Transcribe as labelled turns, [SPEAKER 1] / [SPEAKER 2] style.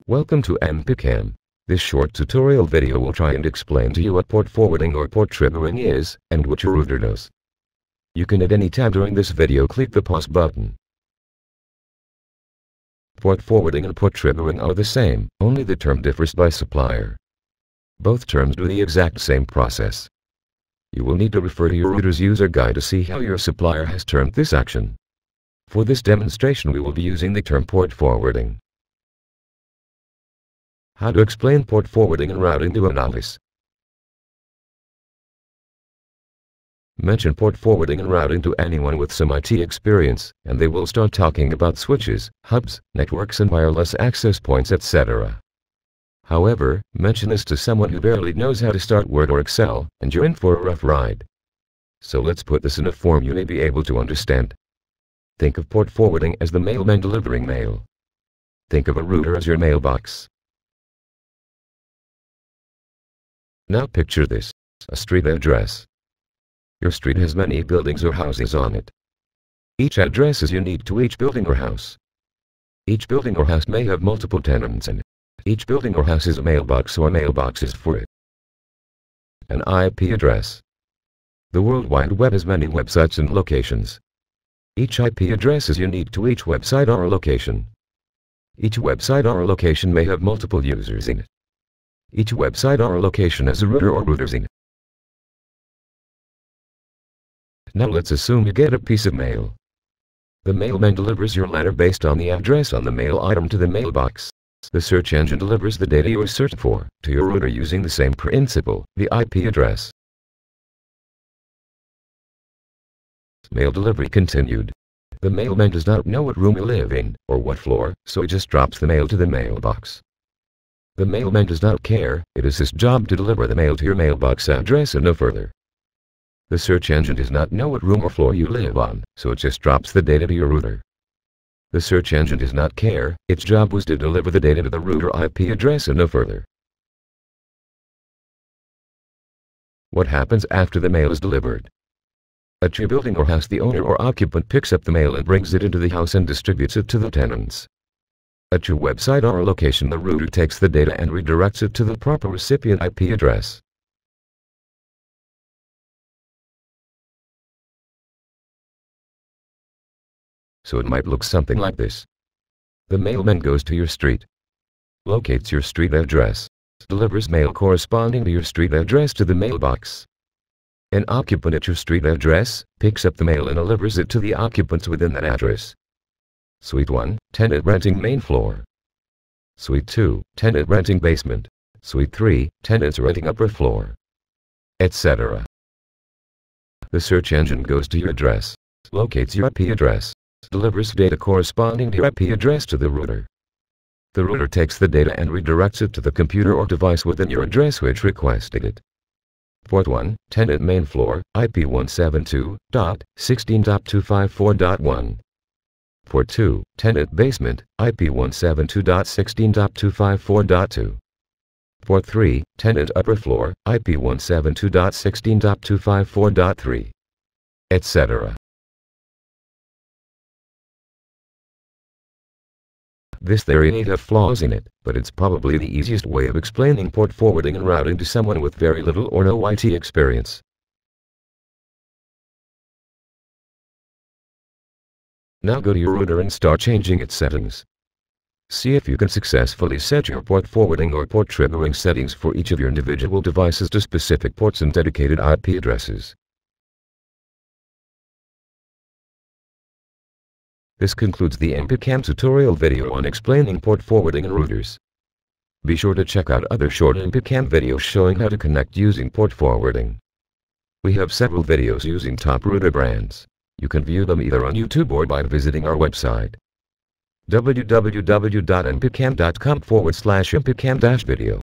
[SPEAKER 1] Welcome to MPcam. This short tutorial video will try and explain to you what port forwarding or port triggering is, and what your router does. You can at any time during this video click the pause button. Port forwarding and port triggering are the same, only the term differs by supplier. Both terms do the exact same process. You will need to refer to your router's user guide to see how your supplier has termed this action. For this demonstration we will be using the term port forwarding. How to explain port forwarding and routing to a novice. Mention port forwarding and routing to anyone with some IT experience, and they will start talking about switches, hubs, networks and wireless access points, etc. However, mention this to someone who barely knows how to start Word or Excel, and you're in for a rough ride. So let's put this in a form you may be able to understand. Think of port forwarding as the mailman delivering mail. Think of a router as your mailbox. Now picture this: a street address. Your street has many buildings or houses on it. Each address is unique to each building or house. Each building or house may have multiple tenants in it. Each building or house is a mailbox or mailboxes for it. An IP address. The World Wide Web has many websites and locations. Each IP address is unique to each website or location. Each website or location may have multiple users in it. Each website or location has a router or routers in it. Now let's assume you get a piece of mail. The mailman delivers your letter based on the address on the mail item to the mailbox. The search engine delivers the data you are searching for to your router using the same principle, the IP address. Mail delivery continued. The mailman does not know what room you live in, or what floor, so he just drops the mail to the mailbox. The mailman does not care, it is his job to deliver the mail to your mailbox address and no further. The search engine does not know what room or floor you live on, so it just drops the data to your router. The search engine does not care, its job was to deliver the data to the router IP address and no further. What happens after the mail is delivered? At your building or house, the owner or occupant picks up the mail and brings it into the house and distributes it to the tenants. At your website or location, the router takes the data and redirects it to the proper recipient IP address. So it might look something like this. The mailman goes to your street, locates your street address, delivers mail corresponding to your street address to the mailbox. An occupant at your street address picks up the mail and delivers it to the occupants within that address. Suite 1, tenant renting main floor. Suite 2, tenant renting basement. Suite 3, tenants renting upper floor, etc. The search engine goes to your address, locates your IP address, delivers data corresponding to your IP address to the router. The router takes the data and redirects it to the computer or device within your address which requested it. Port 1, tenant main floor, IP 172.16.254.1. Port 2, tenant basement, IP 172.16.254.2. Port 3, tenant upper floor, IP 172.16.254.3, etc. This theory may have flaws in it, but it's probably the easiest way of explaining port forwarding and routing to someone with very little or no IT experience. Now go to your router and start changing its settings. See if you can successfully set your port forwarding or port triggering settings for each of your individual devices to specific ports and dedicated IP addresses. This concludes the MPcam tutorial video on explaining port forwarding and routers. Be sure to check out other short MPcam videos showing how to connect using port forwarding. We have several videos using top router brands. You can view them either on YouTube or by visiting our website www.mpcam.com/mpcam-video.